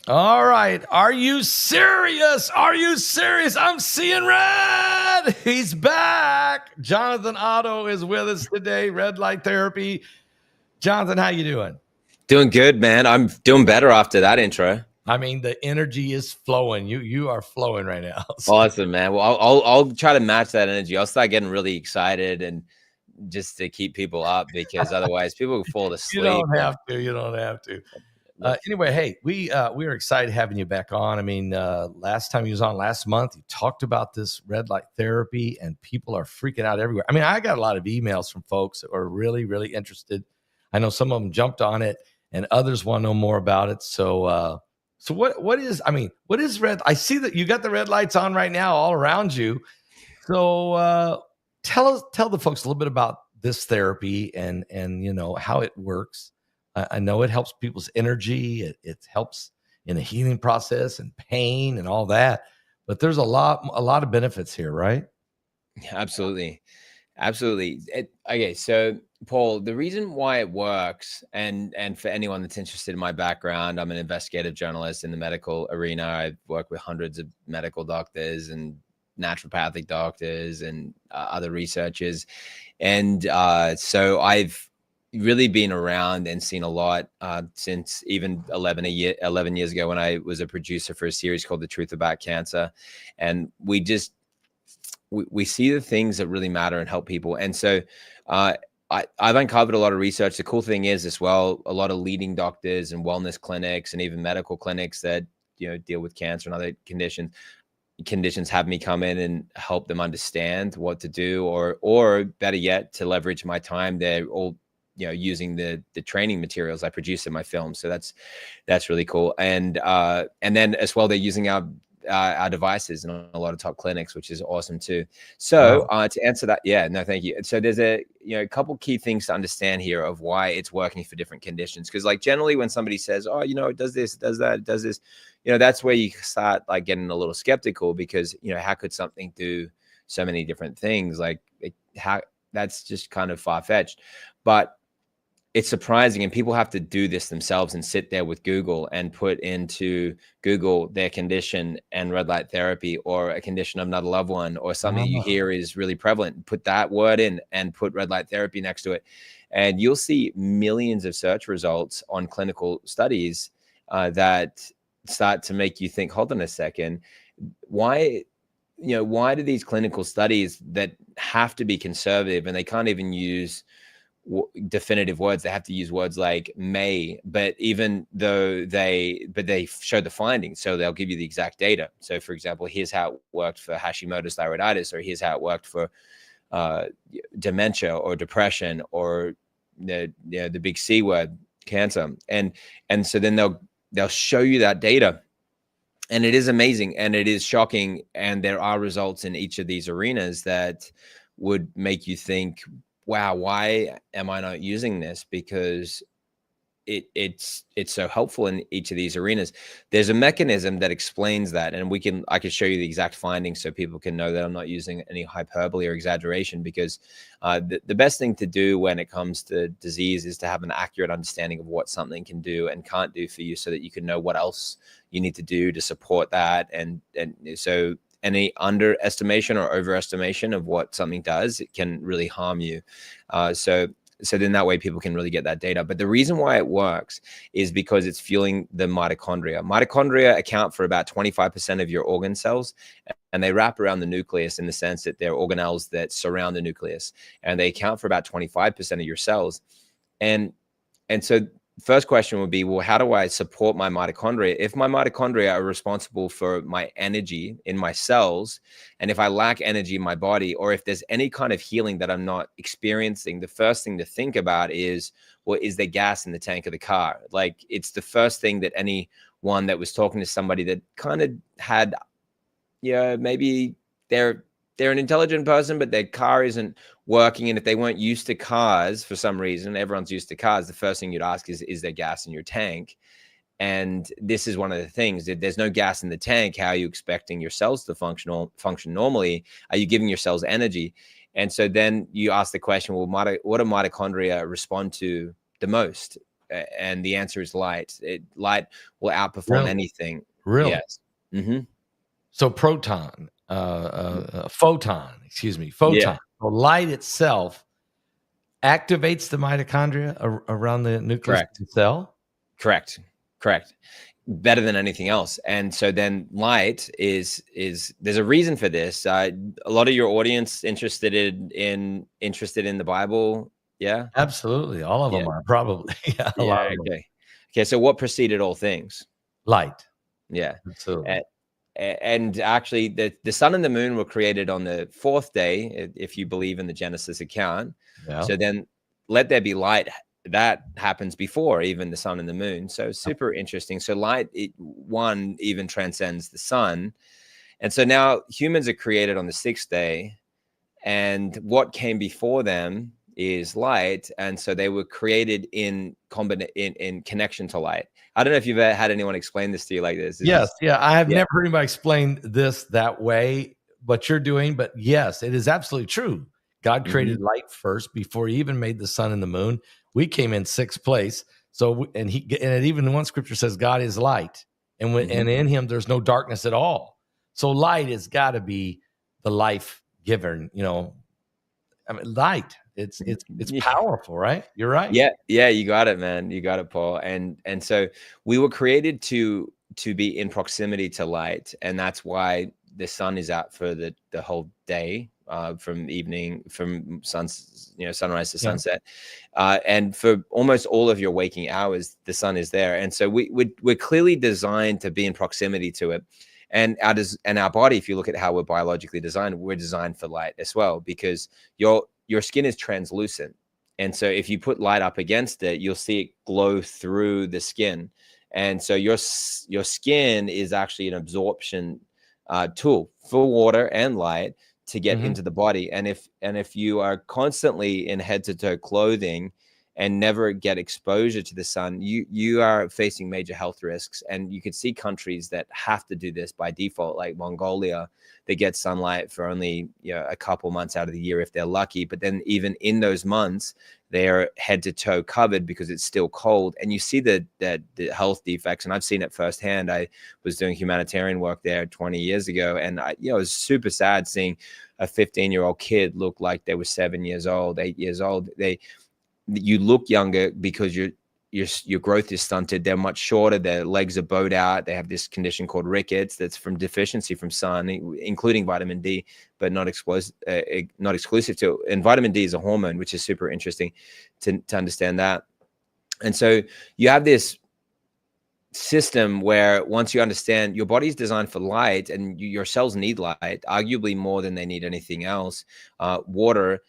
All right. Are you serious? Are you serious? I'm seeing red. He's back. Jonathan Otto is with us today. Red light therapy. Jonathan, how you doing? Doing good, man. I'm doing better after that intro. I mean, the energy is flowing. You are flowing right now. So. Awesome, man. Well, I'll try to match that energy. I'll start getting really excited and just to keep people up, because otherwise people will fall asleep. You don't have to. You don't have to. Anyway, hey, we are excited having you back on. I mean, last time you was on last month, you talked about this red light therapy, and people are freaking out everywhere. I mean, I got a lot of emails from folks that are really, really interested. I know some of them jumped on it, and others want to know more about it. So, what is red? I see that you got the red lights on right now all around you. So, tell the folks a little bit about this therapy and you know how it works. I know it helps people's energy. It helps in the healing process and pain and all that. But there's a lot of benefits here, right? Absolutely. Okay, so Paul, the reason why it works, and for anyone that's interested in my background, I'm an investigative journalist in the medical arena. I've worked with hundreds of medical doctors and naturopathic doctors and other researchers. And so I've really been around and seen a lot since even 11 years ago, when I was a producer for a series called The Truth About Cancer. And we see the things that really matter and help people. And so I've uncovered a lot of research. The cool thing is as well, a lot of leading doctors and wellness clinics and even medical clinics that, you know, deal with cancer and other conditions have me come in and help them understand what to do, or better yet, to leverage my time. They're all, you know, using the training materials I produce in my film. So that's really cool. And then as well, they're using our devices in a lot of top clinics, which is awesome too. So to answer that, thank you. So there's a couple key things to understand here of why it's working for different conditions. Because like generally when somebody says, oh, you know, it does this, it does that, it does this, you know, that's where you start like getting a little skeptical, because, you know, how could something do so many different things? Like how that's just kind of far-fetched. But it's surprising, and people have to do this themselves and sit there with Google and put into Google their condition and red light therapy, or a condition of another loved one, or something you hear is really prevalent. Put that word in and put red light therapy next to it, and you'll see millions of search results on clinical studies that start to make you think, hold on a second, why do these clinical studies that have to be conservative, and they can't even use definitive words, they have to use words like may, but even though they show the findings, so they'll give you the exact data. So for example, here's how it worked for Hashimoto's thyroiditis, or here's how it worked for dementia or depression, or the big C word, cancer. And so then they'll show you that data, and it is amazing and it is shocking, and there are results in each of these arenas that would make you think, wow, why am I not using this? Because it's so helpful in each of these arenas. There's a mechanism that explains that, and I can show you the exact findings so people can know that I'm not using any hyperbole or exaggeration, because the best thing to do when it comes to disease is to have an accurate understanding of what something can do and can't do for you, so that you can know what else you need to do to support that. And so any underestimation or overestimation of what something does, it can really harm you. So then that way people can really get that data. But the reason why it works is because it's fueling the mitochondria. Mitochondria account for about 25% of your organ cells, and they wrap around the nucleus in the sense that they're organelles that surround the nucleus, and they account for about 25% of your cells. And so first question would be, well, how do I support my mitochondria? If my mitochondria are responsible for my energy in my cells, and if I lack energy in my body, or if there's any kind of healing that I'm not experiencing, the first thing to think about is, well, is there gas in the tank of the car? Like, it's the first thing that anyone that was talking to somebody that kind of had, maybe they're an intelligent person, but their car isn't working. And if they weren't used to cars for some reason, everyone's used to cars, the first thing you'd ask is there gas in your tank? And this is one of the things, that there's no gas in the tank. How are you expecting your cells to function normally? Are you giving your cells energy? And so then you ask the question, well, what do mitochondria respond to the most? and the answer is light. Light will outperform Really? anything. Really? Yes. Mm-hmm. So proton, photon, excuse me, Yeah. photon. So light itself activates the mitochondria around the nucleus of Correct. the cell. Correct. Correct. Better than anything else. And so then light is there's a reason for this. A lot of your audience interested in the Bible. Yeah. Absolutely. All of Yeah. them are probably. Yeah, a lot Yeah. of them. Okay. Okay. So what preceded all things? Light. Yeah. Absolutely. And actually the sun and the moon were created on the fourth day, if you believe in the Genesis account. Yeah. So then let there be light, that happens before even the sun and the moon. So super interesting. So light, one even transcends the sun. And so now humans are created on the sixth day, and what came before them is light, and so they were created in connection to light. I don't know if you've ever had anyone explain this to you like this. Yes. Yeah. I have Yeah. never heard anybody explain this that way, what you're doing, but yes, it is absolutely true. God created light first before he even made the sun and the moon. We came in sixth place. So, and even in one scripture says God is light, and and in him there's no darkness at all. So light has got to be the life giver. I mean, light. It's Yeah. powerful, right? You're right. Yeah, you got it, man. You got it, Paul. And so we were created to be in proximity to light, and that's why the sun is out for the whole day, from sunrise to Yeah. sunset, and for almost all of your waking hours, the sun is there. And so we're clearly designed to be in proximity to it. And our body, if you look at how we're biologically designed, we're designed for light as well, because your skin is translucent. And so if you put light up against it, you'll see it glow through the skin. And so your skin is actually an absorption tool for water and light to get into the body. And if you are constantly in head to toe clothing and never get exposure to the sun, you are facing major health risks. And you could see countries that have to do this by default, like Mongolia. They get sunlight for only a couple months out of the year if they're lucky. But then even in those months, they are head to toe covered because it's still cold. And you see the health defects. And I've seen it firsthand. I was doing humanitarian work there 20 years ago. And it was super sad seeing a 15-year-old kid look like they were 7 years old, 8 years old. You look younger because your growth is stunted. They're much shorter. Their legs are bowed out. They have this condition called rickets that's from deficiency from sun, including vitamin D, but not exclusive to. And vitamin D is a hormone, which is super interesting to understand that. And so you have this system where once you understand your body's designed for light, and your cells need light, arguably more than they need anything else, water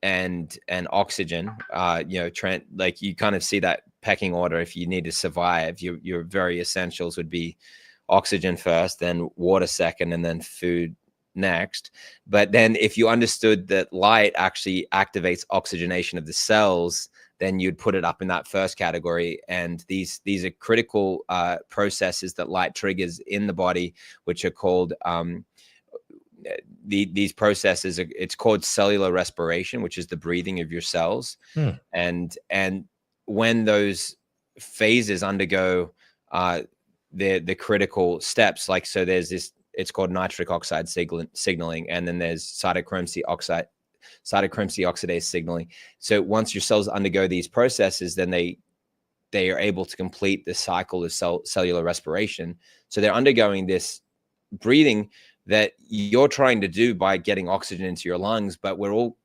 and oxygen, like you kind of see that pecking order. If you need to survive, your very essentials would be oxygen first, then water second, and then food next. But then if you understood that light actually activates oxygenation of the cells, then you'd put it up in that first category. And these are critical processes that light triggers in the body, which are called these processes. It's called cellular respiration, which is the breathing of your cells. And when those phases undergo the critical steps, like, so there's this, it's called nitric oxide signaling, and then there's cytochrome C oxidase signaling. So once your cells undergo these processes, then they are able to complete the cycle of cellular respiration. So they're undergoing this breathing that you're trying to do by getting oxygen into your lungs, but we're all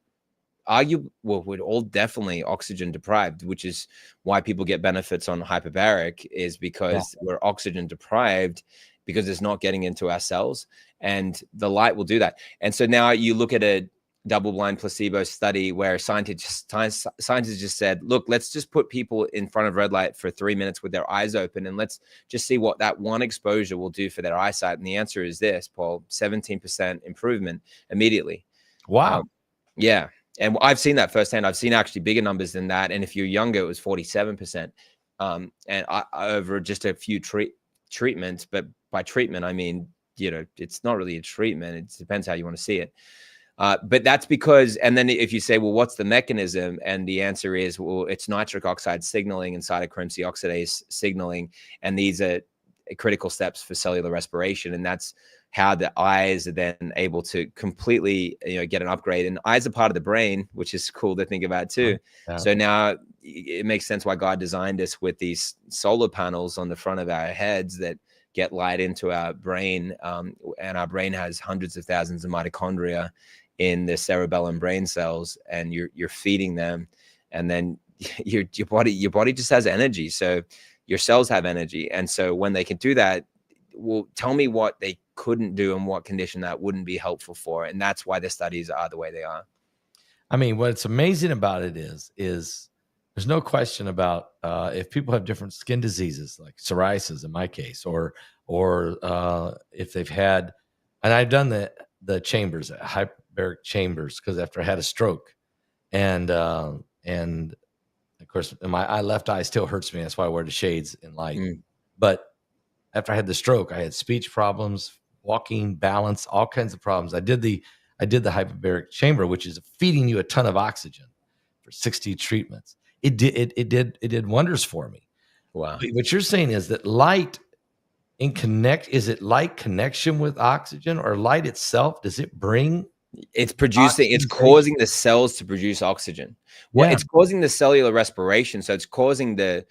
definitely oxygen deprived, which is why people get benefits on hyperbaric, is because we're oxygen deprived, because it's not getting into our cells, and the light will do that. And so now you look at a double-blind placebo study where scientists just said, look, let's just put people in front of red light for 3 minutes with their eyes open, and let's just see what that one exposure will do for their eyesight. And the answer is this, Paul: 17% improvement immediately. Wow. Yeah. And I've seen that firsthand. I've seen actually bigger numbers than that. And if you're younger, it was 47%. And over just a few treatments. But by treatment, I mean, it's not really a treatment. It depends how you want to see it. But that's because, and then if you say, well, what's the mechanism? And the answer is, well, it's nitric oxide signaling and cytochrome C oxidase signaling. And these are critical steps for cellular respiration. And that's how the eyes are then able to completely, get an upgrade. And eyes are part of the brain, which is cool to think about too. Yeah. So now it makes sense why God designed us with these solar panels on the front of our heads that get light into our brain. And our brain has hundreds of thousands of mitochondria in the cerebellum brain cells, and you're feeding them, and then your body just has energy. So your cells have energy. And so when they can do that, well, tell me what they couldn't do and what condition that wouldn't be helpful for. And that's why the studies are the way they are. I mean, what's amazing about it is there's no question about if people have different skin diseases like psoriasis in my case, or if they've had, and I've done the chambers, hyperbaric chambers, because after I had a stroke, and of course my left eye still hurts me. That's why I wear the shades in light. But after I had the stroke, I had speech problems, walking, balance, all kinds of problems. I did the hyperbaric chamber, which is feeding you a ton of oxygen for 60 treatments. It did wonders for me. Wow. But what you're saying is that light is it light connection with oxygen, or light itself? Does it bring? It's causing the cells to produce oxygen. Well, it's causing the cellular respiration. So it's causing the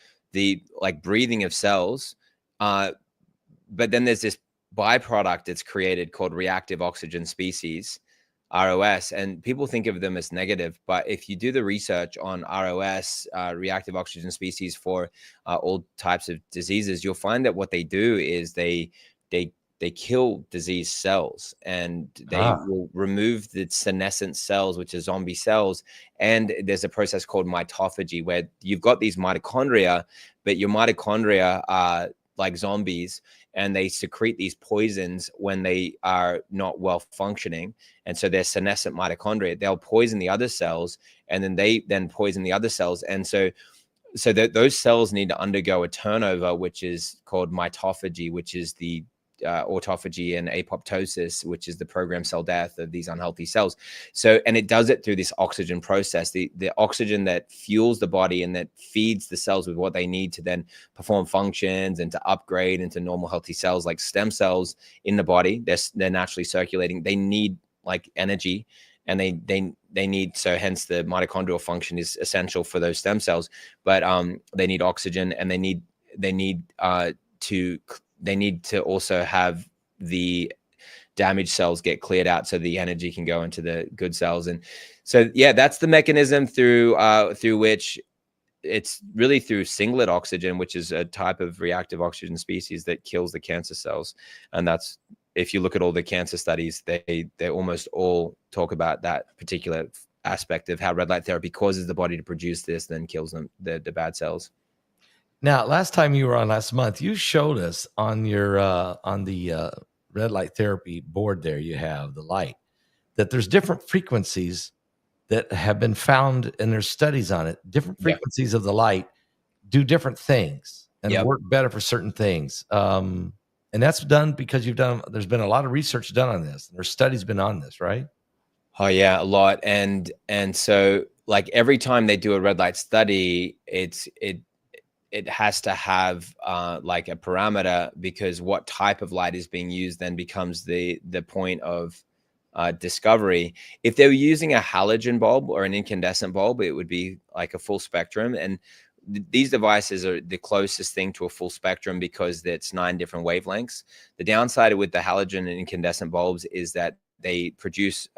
like breathing of cells. But then there's this byproduct that's created called reactive oxygen species, ROS, and people think of them as negative. But if you do the research on ROS, reactive oxygen species, for all types of diseases, you'll find that what they do is they kill disease cells, and they will remove the senescent cells, which are zombie cells. And there's a process called mitophagy, where you've got these mitochondria, but your mitochondria are like zombies, and they secrete these poisons when they are not well functioning. And so they're senescent mitochondria. They'll poison the other cells, and then they poison the other cells. And so those cells need to undergo a turnover, which is called mitophagy, which is the autophagy, and apoptosis, which is the programmed cell death of these unhealthy cells. So, and it does it through this oxygen process, the oxygen that fuels the body and that feeds the cells with what they need to then perform functions and to upgrade into normal healthy cells, like stem cells in the body. They're naturally circulating. They need like energy, and they need, so hence the mitochondrial function is essential for those stem cells. But they need oxygen, and they need to also have the damaged cells get cleared out so the energy can go into the good cells. And so, yeah, that's the mechanism through which it's really through singlet oxygen, which is a type of reactive oxygen species that kills the cancer cells. And that's, if you look at all the cancer studies, they almost all talk about that particular aspect of how red light therapy causes the body to produce this, then kills them, the bad cells. Now, last time you were on last month, you showed us on your on the red light therapy board there, you have the light, that there's different frequencies that have been found, and there's studies on it. Different frequencies of the light do different things and work better for certain things. And that's done because there's been a lot of research done on this. There's studies been on this, right? Oh yeah, a lot. And so like every time they do a red light study, it has to have like a parameter, because what type of light is being used then becomes the point of discovery. If they were using a halogen bulb or an incandescent bulb, it would be like a full spectrum. And these devices are the closest thing to a full spectrum because it's 9 different wavelengths. The downside with the halogen and incandescent bulbs is that they produce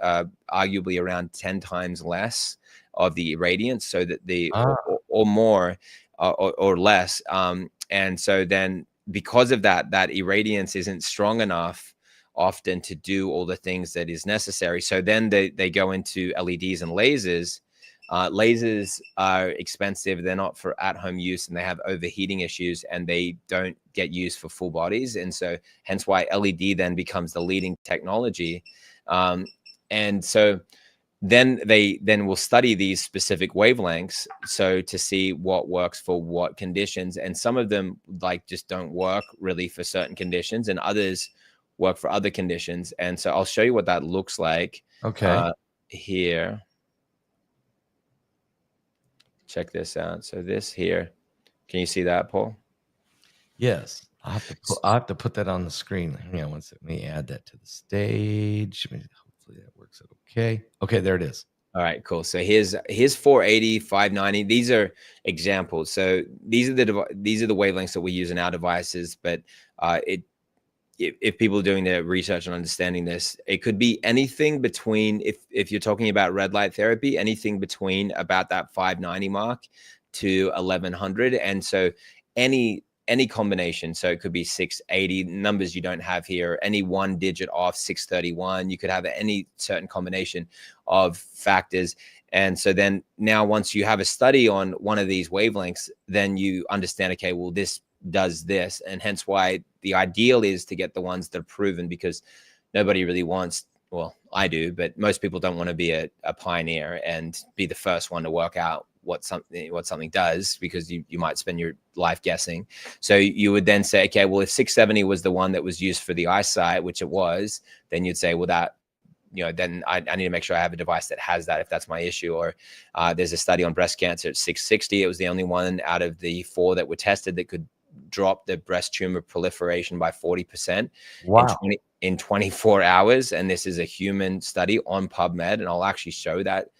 arguably around 10 times less of the irradiance, so that or more or less. And so then because of that irradiance isn't strong enough often to do all the things that is necessary. So then they go into LEDs and lasers. Lasers are expensive. They're not for at-home use, and they have overheating issues, and they don't get used for full bodies. And so hence why LED then becomes the leading technology. And so then they will study these specific wavelengths, so to see what works for what conditions. And some of them like just don't work really for certain conditions, and others work for other conditions. And so I'll show you what that looks like. Okay. Here. Check this out. So this here, can you see that, Paul? Yes. I'll have to put that on the screen. Hang on one second. Let me add that to the stage. Hopefully that works out okay. Okay, there it is. All right, cool. So here's 480, 590. These are examples. So these are the wavelengths that we use in our devices. But if people are doing their research and understanding this, it could be anything between, if you're talking about red light therapy, anything between about that 590 mark to 1100. And so any combination, so it could be 680, numbers you don't have here, any one digit off 631, you could have any certain combination of factors. And so then now once you have a study on one of these wavelengths, then you understand, okay, well, this does this, and hence why the ideal is to get the ones that are proven, because nobody really wants, well, I do, but most people don't want to be a pioneer and be the first one to work out what something does, because you might spend your life guessing. So you would then say, okay, well, if 670 was the one that was used for the eyesight, which it was, then you'd say, well, that, then I need to make sure I have a device that has that if that's my issue. Or there's a study on breast cancer at 660. It was the only one out of the 4 that were tested that could drop the breast tumor proliferation by 40% Wow. in 24 hours. And this is a human study on PubMed. And I'll actually show that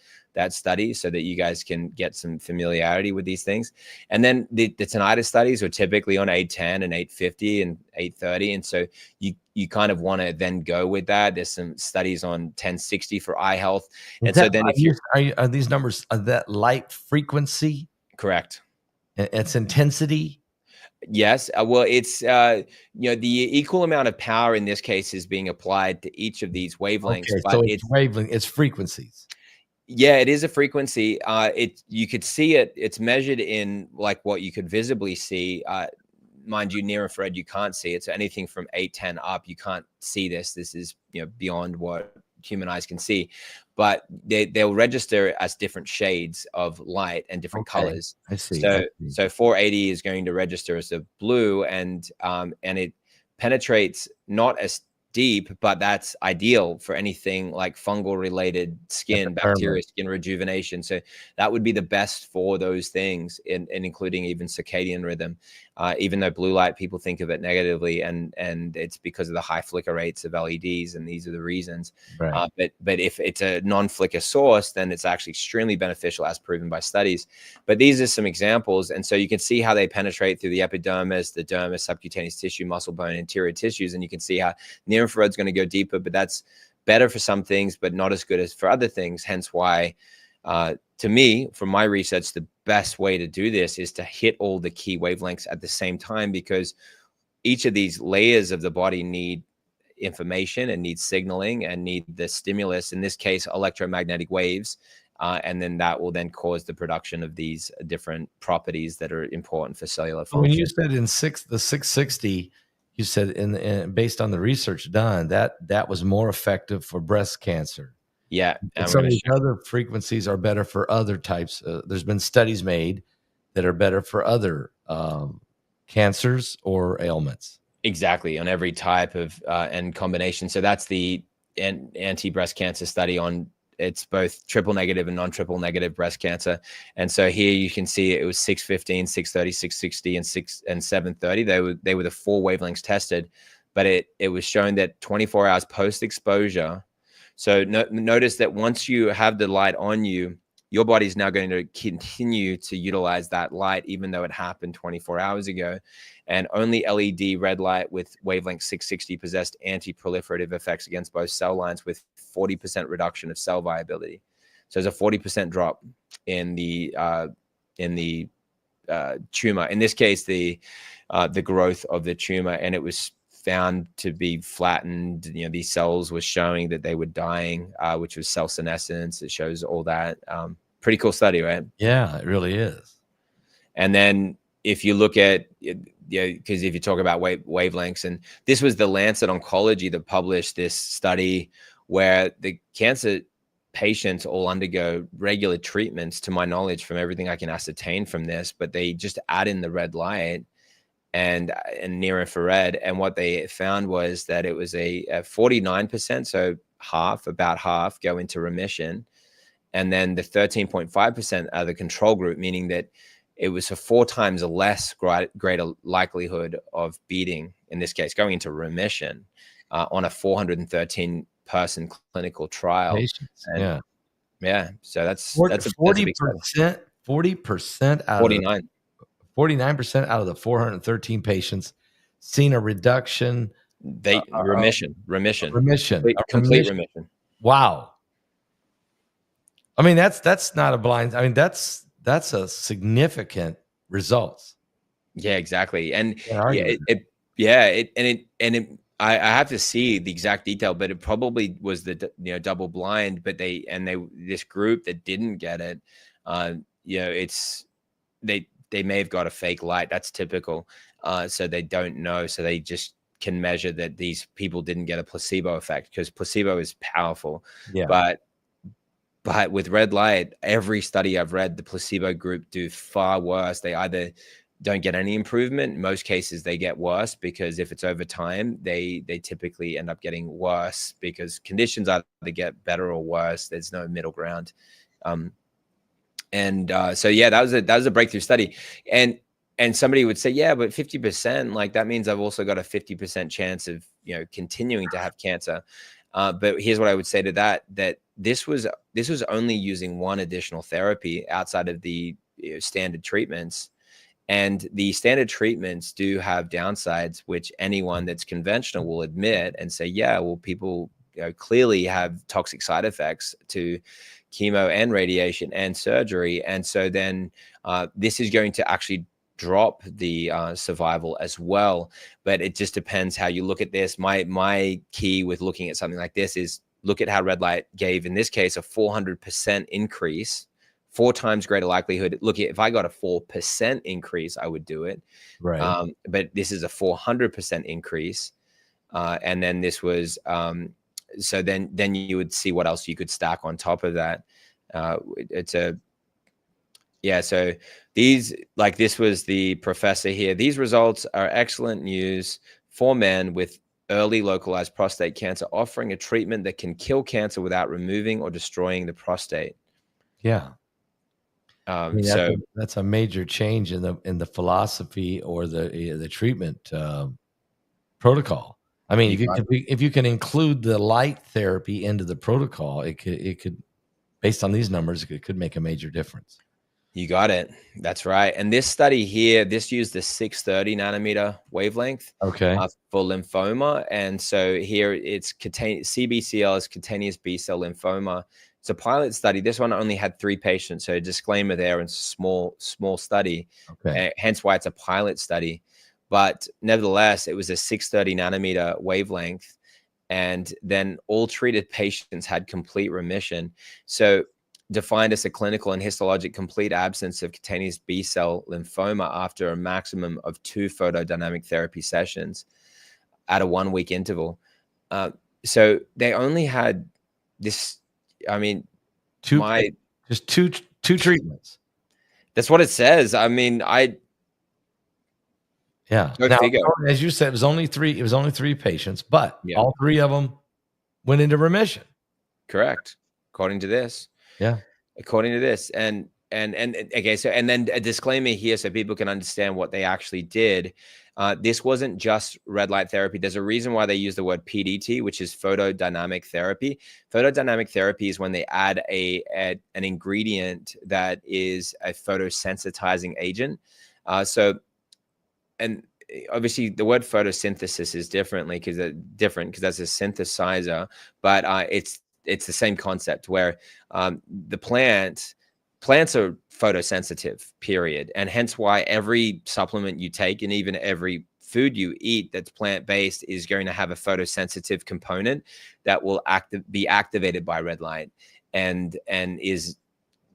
study so that you guys can get some familiarity with these things. And then the tinnitus studies are typically on 810 and 850 and 830. And so you kind of want to then go with that. There's some studies on 1060 for eye health. And so then are these numbers, that light frequency? Correct. Its intensity? Yes. Well, it's, the equal amount of power in this case is being applied to each of these wavelengths. Okay, so it's wavelength, it's frequencies. Yeah, it is a frequency. You could see it. It's measured in like what you could visibly see. Mind you, near infrared, you can't see it. So anything from 810 up, you can't see this. This is beyond what human eyes can see. But they'll register as different shades of light and different colors. I see. So 480 is going to register as a blue, and it penetrates not as deep, but that's ideal for anything like fungal related skin, bacteria, skin rejuvenation. So that would be the best for those things, and including even circadian rhythm, even though blue light, people think of it negatively, and it's because of the high flicker rates of LEDs, and these are the reasons. Right. But if it's a non-flicker source, then it's actually extremely beneficial, as proven by studies. But these are some examples, and so you can see how they penetrate through the epidermis, the dermis, subcutaneous tissue, muscle, bone, interior tissues, and you can see how near infrared is going to go deeper, but that's better for some things, but not as good as for other things. Hence why, to me, from my research, the best way to do this is to hit all the key wavelengths at the same time, because each of these layers of the body need information and need signaling and need the stimulus, in this case, electromagnetic waves. And then that will then cause the production of these different properties that are important for cellular function. When you said the 660, you said based on the research done, that was more effective for breast cancer. Yeah. And some of these other frequencies are better for other types. There's been studies made that are better for other cancers or ailments. Exactly, on every type of and combination. So that's the anti-breast cancer study on, it's both triple negative and non-triple negative breast cancer. And so here you can see it was 615, 630, 660, and 730. They were the 4 wavelengths tested, but it was shown that 24 hours post-exposure. So notice that once you have the light on you, your body's now going to continue to utilize that light, even though it happened 24 hours ago. And only LED red light with wavelength 660 possessed anti-proliferative effects against both cell lines, with 40% reduction of cell viability. So there's a 40% drop in the tumor. In this case, the growth of the tumor, and it was found to be flattened. These cells were showing that they were dying, which was cell senescence. It shows all that. Pretty cool study, right? Yeah, it really is. And then if you look at, because if you talk about wavelengths, and this was the Lancet Oncology that published this study where the cancer patients all undergo regular treatments, to my knowledge, from everything I can ascertain from this, but they just add in the red light and near infrared. And what they found was that it was a 49%, so about half go into remission. And then the 13.5% are the control group, meaning that it was a 4 times less greater likelihood of beating, in this case, going into remission on a 413 person clinical trial. Patients. And yeah, so that's a big study. 40% out 49. of 49% out of the 413 patients seen a reduction. Remission. Complete remission. Wow. I mean, that's not a blind. I mean, that's a significant results. Yeah, exactly. And I have to see the exact detail, but it probably was the double blind. But this group that didn't get it, it's they may have got a fake light. That's typical. So they don't know. So they just can measure that these people didn't get a placebo effect, because placebo is powerful. Yeah. But with red light, every study I've read, the placebo group do far worse. They either don't get any improvement. In most cases, they get worse, because if it's over time, they typically end up getting worse, because conditions either get better or worse. There's no middle ground. So yeah, that was a breakthrough study. And somebody would say, yeah, but 50%, like that means I've also got a 50% chance of continuing to have cancer. But here's what I would say to that this was only using one additional therapy outside of the standard treatments. And the standard treatments do have downsides, which anyone that's conventional will admit and say, yeah, well, people clearly have toxic side effects to chemo and radiation and surgery. And so then this is going to actually drop the survival as well. But it just depends how you look at this. My key with looking at something like this is look at how red light gave, in this case, a 400% increase, 4 times greater likelihood. Look, if I got a 4% increase, I would do it. Right. But this is a 400% increase. And then this was, so then you would see what else you could stack on top of that. So this was the professor here. These results are excellent news for men with early localized prostate cancer, offering a treatment that can kill cancer without removing or destroying the prostate. Yeah. I mean, So that's a major change in the philosophy or the treatment protocol. I mean, if you can include the light therapy into the protocol, it could, based on these numbers, it could make a major difference. You got it. That's right. And this study here, this used the 630 nanometer wavelength for lymphoma. And so here it's CBCL is cutaneous B-cell lymphoma. It's a pilot study. This one only had 3 patients. So disclaimer there, and small study, hence why it's a pilot study. But nevertheless, it was a 630 nanometer wavelength. And then all treated patients had complete remission. So defined as a clinical and histologic complete absence of cutaneous B-cell lymphoma after a maximum of 2 photodynamic therapy sessions at a 1-week interval. So they only had this, I mean, just two treatments. That's what it says. I mean, now, as you said, it was only 3 patients, but all 3 of them went into remission. Correct. According to this. Yeah. According to this. And okay, so, and then a disclaimer here so people can understand what they actually did. This wasn't just red light therapy. There's a reason why they use the word PDT, which is photodynamic therapy. Photodynamic therapy is when they add an ingredient that is a photosensitizing agent. And obviously the word photosynthesis is different because that's a synthesizer, but it's the same concept where the plants are photosensitive, period. And hence why every supplement you take and even every food you eat that's plant-based is going to have a photosensitive component that will be activated by red light.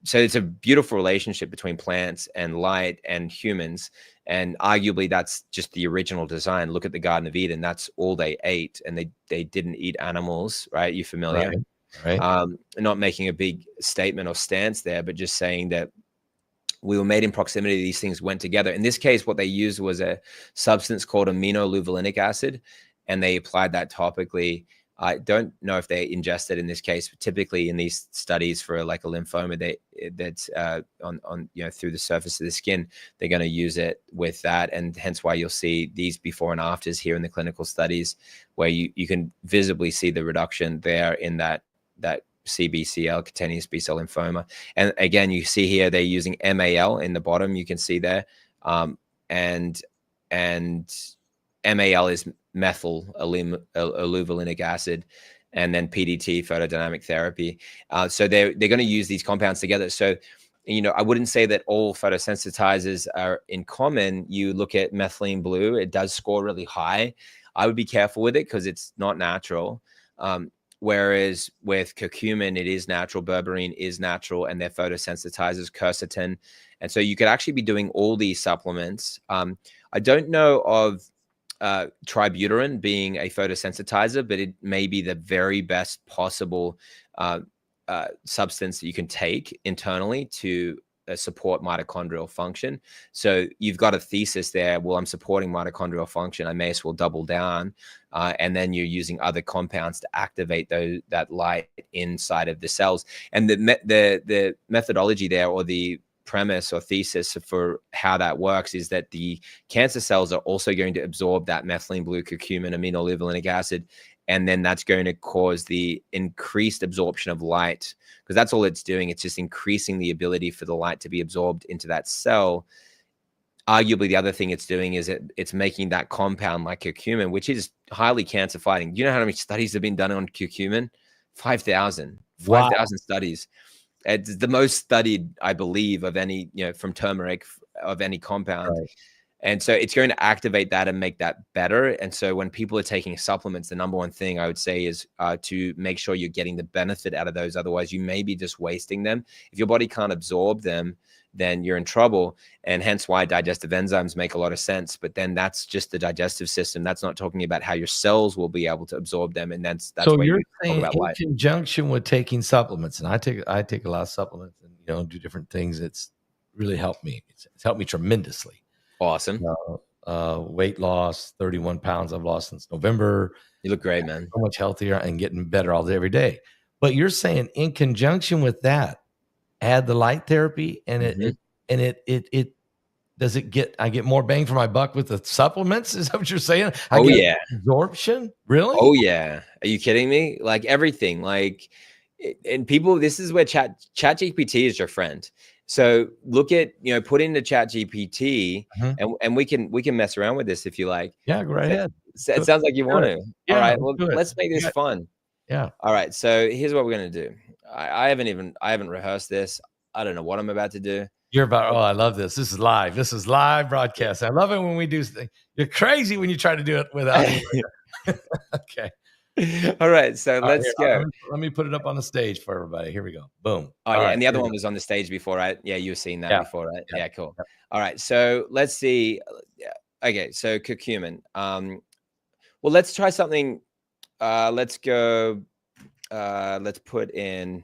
So it's a beautiful relationship between plants and light and humans. And arguably that's just the original design. Look at the Garden of Eden. That's all they ate. And they didn't eat animals, right? You familiar? Right. Not making a big statement or stance there, but just saying that we were made in proximity. These things went together. In this case, what they used was a substance called aminoleuvolinic acid, and they applied that topically I don't know if they ingest it in this case, but typically in these studies for like a lymphoma, that's on through the surface of the skin, they're going to use it with that, and hence why you'll see these before and afters here in the clinical studies, where you can visibly see the reduction there in that CBCL, cutaneous B-cell lymphoma. And again, you see here they're using MAL in the bottom. You can see there, and MAL is methyl alluvolinic acid, and then PDT, photodynamic therapy. So they're going to use these compounds together. So, I wouldn't say that all photosensitizers are in common. You look at methylene blue, it does score really high. I would be careful with it because it's not natural. Whereas with curcumin, it is natural, berberine is natural, and they're photosensitizers, quercetin. And so you could actually be doing all these supplements. I don't know of tributyrin being a photosensitizer, but it may be the very best possible substance that you can take internally to support mitochondrial function. So you've got a thesis there. Well, I'm supporting mitochondrial function, I may as well double down. And then you're using other compounds to activate that light inside of the cells. And the methodology there, or the premise or thesis for how that works, is that the cancer cells are also going to absorb that methylene blue, curcumin, amino olivulinic acid, and then that's going to cause the increased absorption of light, because that's all it's doing. It's just increasing the ability for the light to be absorbed into that cell. Arguably, the other thing it's doing is it's making that compound like curcumin, which is highly cancer fighting. Do you know how many studies have been done on curcumin? 5,000 studies. It's the most studied, I believe, of any, from turmeric, of any compound. Right. And so it's going to activate that and make that better. And so when people are taking supplements, the number one thing I would say is to make sure you're getting the benefit out of those. Otherwise, you may be just wasting them. If your body can't absorb them, then you're in trouble. And hence why digestive enzymes make a lot of sense. But then that's just the digestive system. That's not talking about how your cells will be able to absorb them. And that's so where you're saying in conjunction with taking supplements, and I take a lot of supplements and do different things. It's really helped me. It's helped me tremendously. Awesome. Weight loss, 31 pounds I've lost since November. You look great, man. So much healthier and getting better every day. But you're saying in conjunction with that, add the light therapy, and it does it get, I get more bang for my buck with the supplements? Is that what you're saying? I get absorption? Really? Oh yeah. Are you kidding me? Like everything, and people, this is where ChatGPT is your friend. So look at, put into ChatGPT, and we can mess around with this if you like. Yeah, go right ahead. It sounds like you want to. Yeah, all right, well, let's make this fun. Yeah. All right. So here's what we're going to do. I haven't rehearsed this. I don't know what I'm about to do. I love this. This is live. This is live broadcast. I love it when we do things. You're crazy when you try to do it without. Okay. All right. So let's go. Let me put it up on the stage for everybody. Here we go. Boom. Oh, yeah. Right, and the other one was on the stage before, right? Yeah. You were seeing that before, right? Yeah. Cool. Yeah. All right. So let's see. Okay. So curcumin. Well, let's try something. Let's go. Let's put in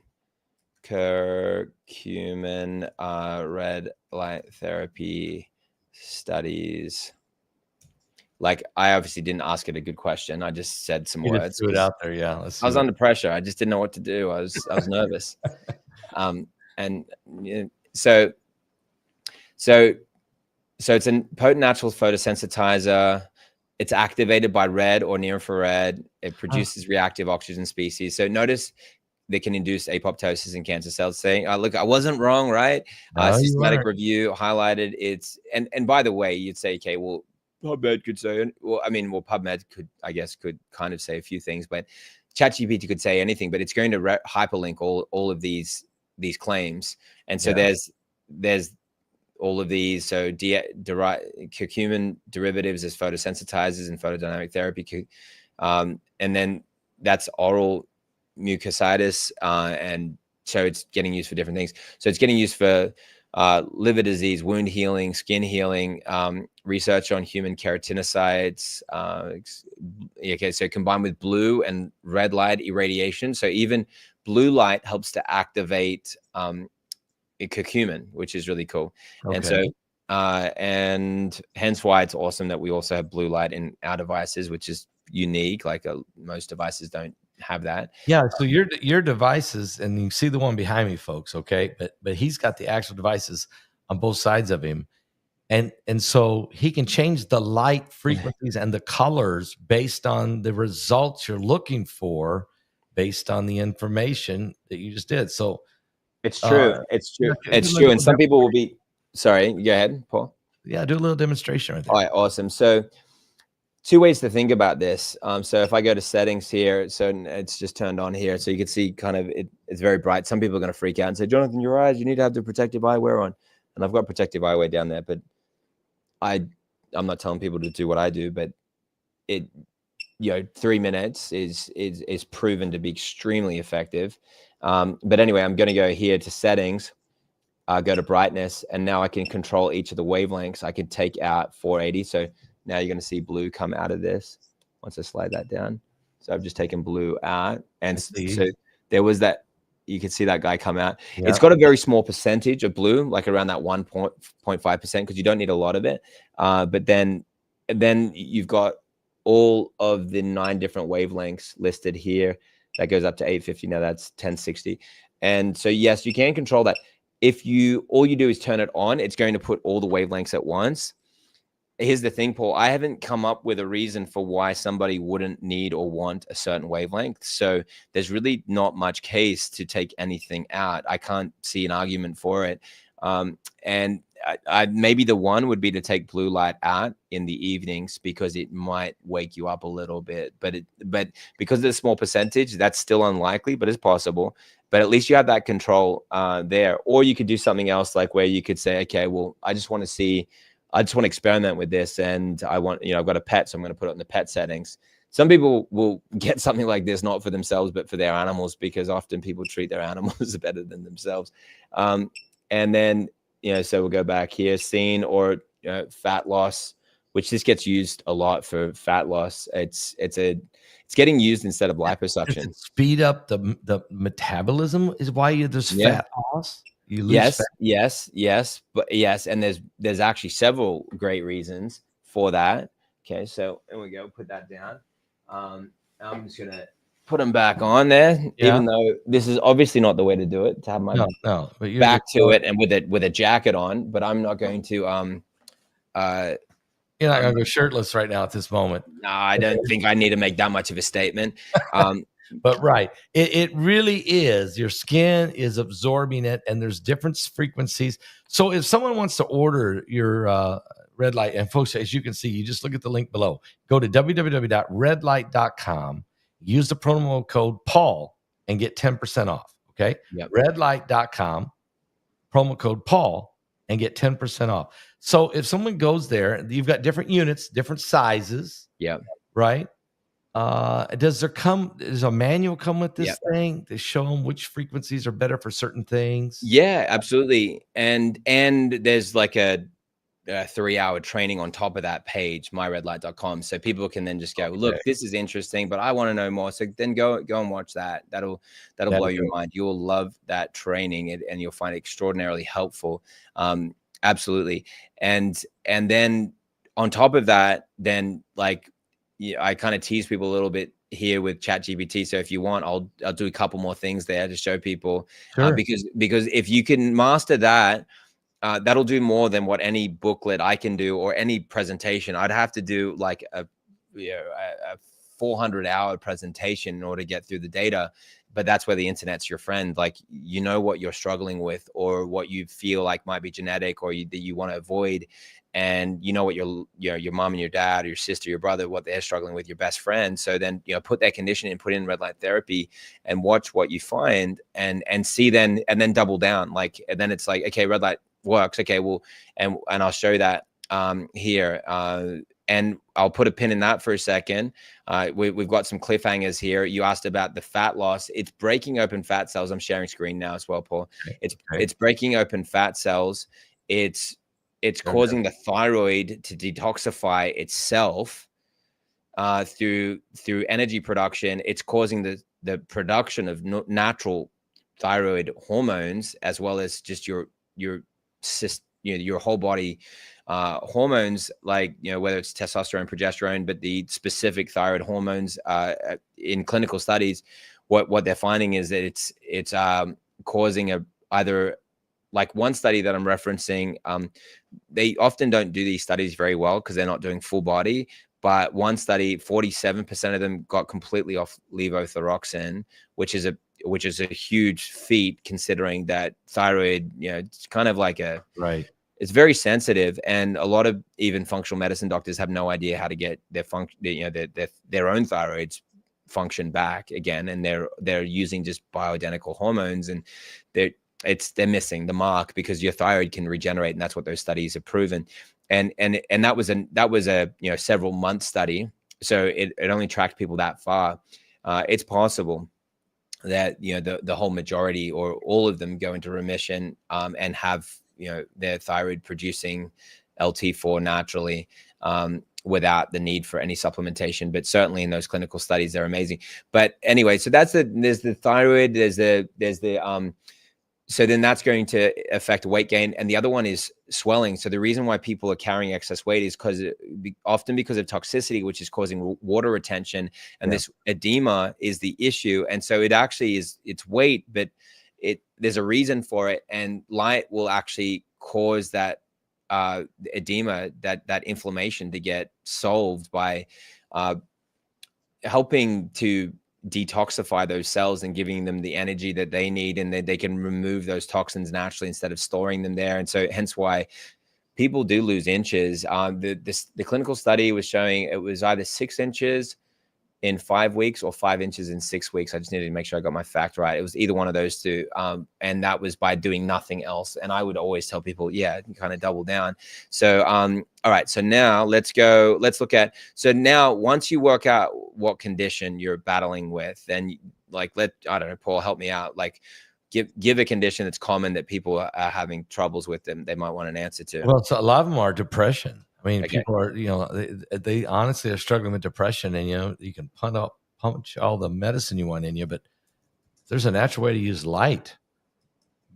curcumin red light therapy studies. Like, I obviously didn't ask it a good question. I just said some words. Threw it out there, yeah. I was under pressure. I just didn't know what to do. I was nervous. And so it's a potent natural photosensitizer. It's activated by red or near infrared. It produces reactive oxygen species. So notice they can induce apoptosis in cancer cells. Saying, look, I wasn't wrong, right? Systematic review highlighted. And by the way, you'd say, okay, well, PubMed could say, PubMed could kind of say a few things, but ChatGPT could say anything, but it's going to hyperlink all of these claims. And so there's all of these. So curcumin derivatives as photosensitizers and photodynamic therapy. And then that's oral mucositis. And so it's getting used for different things. So it's getting used for liver disease, wound healing, skin healing, research on human keratinocytes. Okay, so combined with blue and red light irradiation. So even blue light helps to activate curcumin, which is really cool. Okay. And so, and hence why it's awesome that we also have blue light in our devices, which is unique. Like most devices don't have that. Yeah. So your devices, and you see the one behind me, folks. Okay, but he's got the actual devices on both sides of him, and so he can change the light frequencies and the colors based on the results you're looking for, based on the information that you just did. So It's true. It's true. It's true. And some people will be, sorry, go ahead, Paul. Yeah, do a little demonstration right there. All right, awesome. So two ways to think about this. So if I go to settings here, so it's just turned on here. So you can see kind of, it's very bright. Some people are going to freak out and say, Jonathan, your eyes, you need to have the protective eyewear on. And I've got protective eyewear down there, but I'm not telling people to do what I do, but 3 minutes is proven to be extremely effective. But anyway, I'm going to go here to settings, go to brightness, and now I can control each of the wavelengths. I can take out 480. So now you're going to see blue come out of this once I slide that down. So I've just taken blue out. And so there was that, you can see that guy come out. Yep. It's got a very small percentage of blue, like around that 1.5%, because you don't need a lot of it. But then you've got all of the 9 different wavelengths listed here. That goes up to 850. Now that's 1060. And so, yes, you can control that. If all you do is turn it on, it's going to put all the wavelengths at once. Here's the thing, Paul, I haven't come up with a reason for why somebody wouldn't need or want a certain wavelength. So there's really not much case to take anything out. I can't see an argument for it. And I maybe the one would be to take blue light out in the evenings, because it might wake you up a little bit. But because of the small percentage, that's still unlikely, but it's possible. But at least you have that control there. Or you could do something else, like where you could say, okay, well, I just want to experiment with this, and I want, I've got a pet, so I'm going to put it in the pet settings. Some people will get something like this, not for themselves, but for their animals, because often people treat their animals better than themselves. And then, so we'll go back here, scene or fat loss, which this gets used a lot for fat loss. It's getting used instead of liposuction. Does it speed up the metabolism is why there's fat loss? You lose fat? Yes. And there's actually several great reasons for that. Okay, so there we go. Put that down. I'm just gonna put them back on there, even though this is obviously not the way to do it. To have my but back to it and with a jacket on, but I'm not going to. You're not gonna go shirtless right now at this moment. No, I don't think I need to make that much of a statement. But right, it really is. Your skin is absorbing it, and there's different frequencies. So if someone wants to order your red light, and folks, as you can see, you just look at the link below. Go to www.redlight.com. Use the promo code Paul and get 10% off. Okay, redlight.com, promo code Paul, and get 10% off. So if someone goes there, you've got different units, different sizes. Yeah. Right. Does a manual come with this thing to show them which frequencies are better for certain things? Yeah, absolutely. And there's like a 3-hour training on top of that page, myredlight.com. So people can then just go, look, this is interesting, but I want to know more. So then go and watch that. That'll blow your mind. You'll love that training, and you'll find it extraordinarily helpful. Absolutely. And then on top of that, then I kind of tease people a little bit here with ChatGPT. So if you want, I'll do a couple more things there to show people, because if you can master that, that'll do more than what any booklet I can do or any presentation. I'd have to do like a 400-hour presentation in order to get through the data. But that's where the internet's your friend. Like, what you're struggling with, or what you feel like might be genetic, or that you want to avoid. And what your mom and your dad or your sister, your brother, what they're struggling with, your best friend. So then, put that condition and put in red light therapy and watch what you find, and see then, and then double down. And then it's like, okay, red light works. Okay, well, and I'll show that here. And I'll put a pin in that for a second. We've got some cliffhangers here. You asked about the fat loss. It's breaking open fat cells. I'm sharing screen now as well, Paul. It's breaking open fat cells. It's causing the thyroid to detoxify itself through energy production. It's causing the production of natural thyroid hormones, as well as just your your whole body hormones, like, whether it's testosterone, progesterone, but the specific thyroid hormones in clinical studies, what they're finding is that it's causing either, like one study that I'm referencing, they often don't do these studies very well because they're not doing full body. But one study, 47% of them got completely off levothyroxine, which is a huge feat considering that thyroid, it's kind of like right. It's very sensitive, and a lot of even functional medicine doctors have no idea how to get their function, their own thyroids function back again, and they're using just bioidentical hormones, and they're missing the mark because your thyroid can regenerate, and that's what those studies have proven. And that was a several month study, so it only tracked people that far. It's possible that the whole majority or all of them go into remission and have their thyroid producing LT4 naturally without the need for any supplementation. But certainly in those clinical studies, they're amazing. But anyway, so there's the thyroid, there's the so then that's going to affect weight gain. And the other one is swelling. So the reason why people are carrying excess weight is often because of toxicity, which is causing water retention. And this edema is the issue. And so it actually it's weight, but there's a reason for it. And light will actually cause that edema, that inflammation to get solved by helping to detoxify those cells and giving them the energy that they need, and that they can remove those toxins naturally instead of storing them there. And so hence why people do lose inches. The clinical study was showing it was either 6 inches in 5 weeks or 5 inches in 6 weeks. I just needed to make sure I got my fact right. It was either one of those two. And that was by doing nothing else. And I would always tell people, kind of double down. So, all right. So now let's look at, so now once you work out what condition you're battling with, then I don't know, Paul, help me out. Like give a condition that's common that people are having troubles with them. They might want an answer to. Well, so a lot of them are depression. I mean, people are, they honestly are struggling with depression, and, you can punch all the medicine you want in you, but there's a natural way to use light,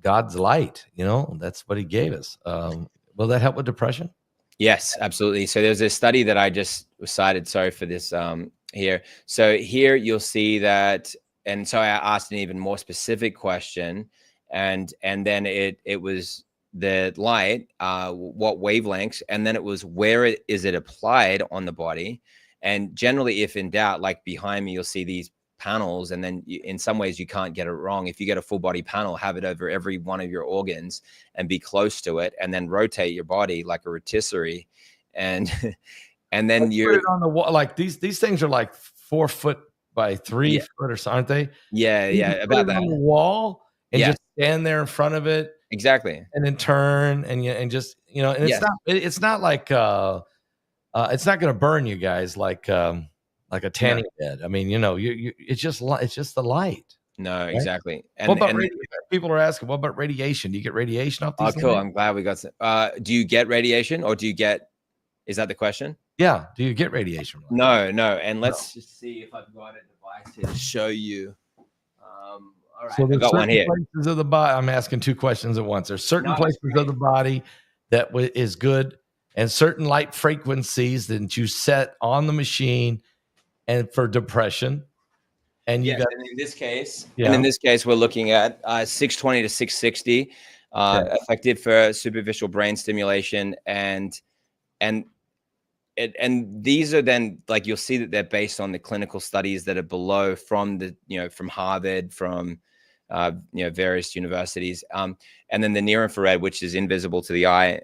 God's light, that's what he gave us. Will that help with depression? Yes, absolutely. So there's a study that I just cited, sorry for this here. So here you'll see that, and so I asked an even more specific question, and then it was the light, what wavelengths, and then it was where is it applied on the body. And generally, if in doubt, like behind me, you'll see these panels, and then in some ways you can't get it wrong. If you get a full body panel, have it over every one of your organs and be close to it, and then rotate your body like a rotisserie, and then you put it on the wall. Like these things are like 4 foot by 3 foot or so, aren't they? About that. On the wall and just stand there in front of it. Exactly. And then turn and just, and it's not like, it's not going to burn you guys like a tanning bed. I mean, it's just the light. No, right? Exactly. And what about radiation? People are asking, what about radiation? Do you get radiation off these? Oh, cool. I'm glad we got some. Do you get radiation, or is that the question? Yeah. Do you get radiation? No. And let's just see if I've got a device here to show you. All right, so there's got one here. Places of the body. I'm asking 2 questions at once. There's certain places of the body that is good, and certain light frequencies that you set on the machine, and for depression. And you got, and in this case, we're looking at 620 to 660, effective for superficial brain stimulation, and these are then, like, you'll see that they're based on the clinical studies that are below from from Harvard, from various universities, and then the near infrared, which is invisible to the eye.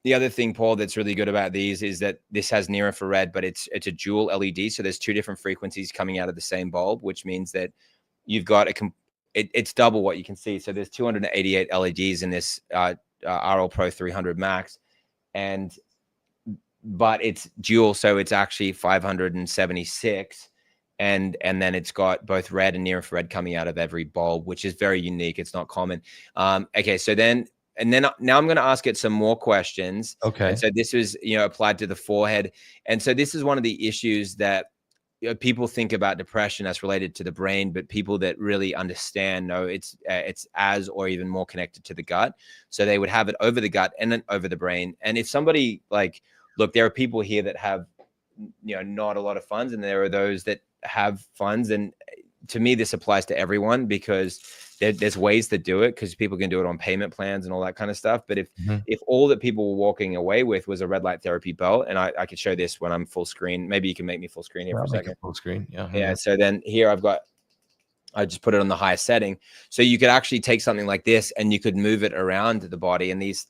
The other thing, Paul, that's really good about these is that this has near infrared, but it's a dual LED. So there's 2 different frequencies coming out of the same bulb, which means that you've got it's double what you can see. So there's 288 LEDs in this RL Pro 300 Max, but it's dual, so it's actually 576. And then it's got both red and near infrared coming out of every bulb, which is very unique. It's not common. Okay, so now I'm going to ask it some more questions. Okay. And so this is, applied to the forehead. And so this is one of the issues that people think about depression as related to the brain, but people that really understand know it's as or even more connected to the gut. So they would have it over the gut and then over the brain. And if somebody like, look, there are people here that have, not a lot of funds, and there are those that have funds. And to me, this applies to everyone, because there's ways to do it, because people can do it on payment plans and all that kind of stuff. But if all that people were walking away with was a red light therapy belt, and I could show this when I'm full screen. Maybe you can make me full screen here for a second. Full screen. Yeah. Yeah. So then here I just put it on the highest setting. So you could actually take something like this and you could move it around the body. And these,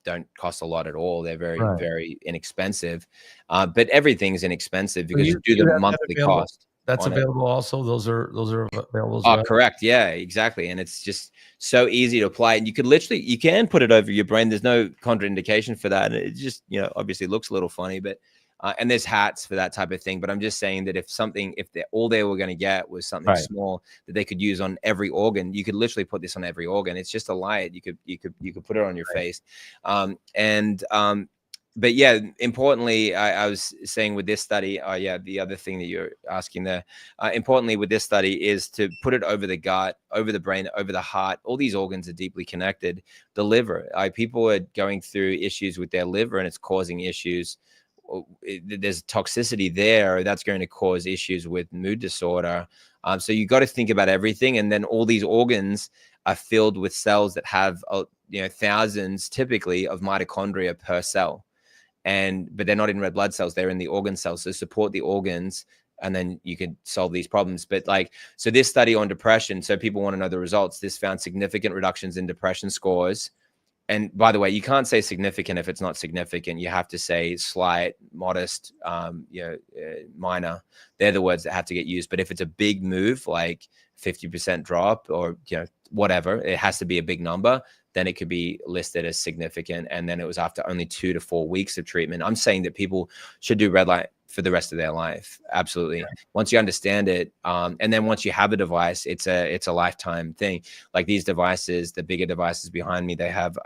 don't cost a lot at all. They're very, very inexpensive. But everything's inexpensive because you do the monthly cost. That's available also. Those are available as well. Oh, correct. Yeah, exactly. And it's just so easy to apply. And you can put it over your brain. There's no contraindication for that. It just, obviously looks a little funny, but and there's hats for that type of thing. But I'm just saying that if all they were going to get was something small that they could use on every organ, you could literally put this on every organ. It's just a light. You could put it on your face. But yeah, importantly, I was saying with this study, the other thing that you're asking there, importantly with this study is to put it over the gut, over the brain, over the heart. All these organs are deeply connected. The liver, people are going through issues with their liver and it's causing issues. There's toxicity there that's going to cause issues with mood disorder. So you got to think about everything. And then all these organs are filled with cells that have, thousands typically of mitochondria per cell. But they're not in red blood cells. They're in the organ cells. So support the organs, and then you can solve these problems. But so this study on depression, so people want to know the results. This found significant reductions in depression scores. And by the way, you can't say significant if it's not significant. You have to say slight, modest, minor. They're the words that have to get used. But if it's a big move, like 50% drop or, whatever, it has to be a big number, then it could be listed as significant. And then it was after only 2 to 4 weeks of treatment. I'm saying that people should do red light for the rest of their life. Absolutely. Yeah. Once you understand it, and then once you have a device, it's a lifetime thing. Like these devices, the bigger devices behind me, they have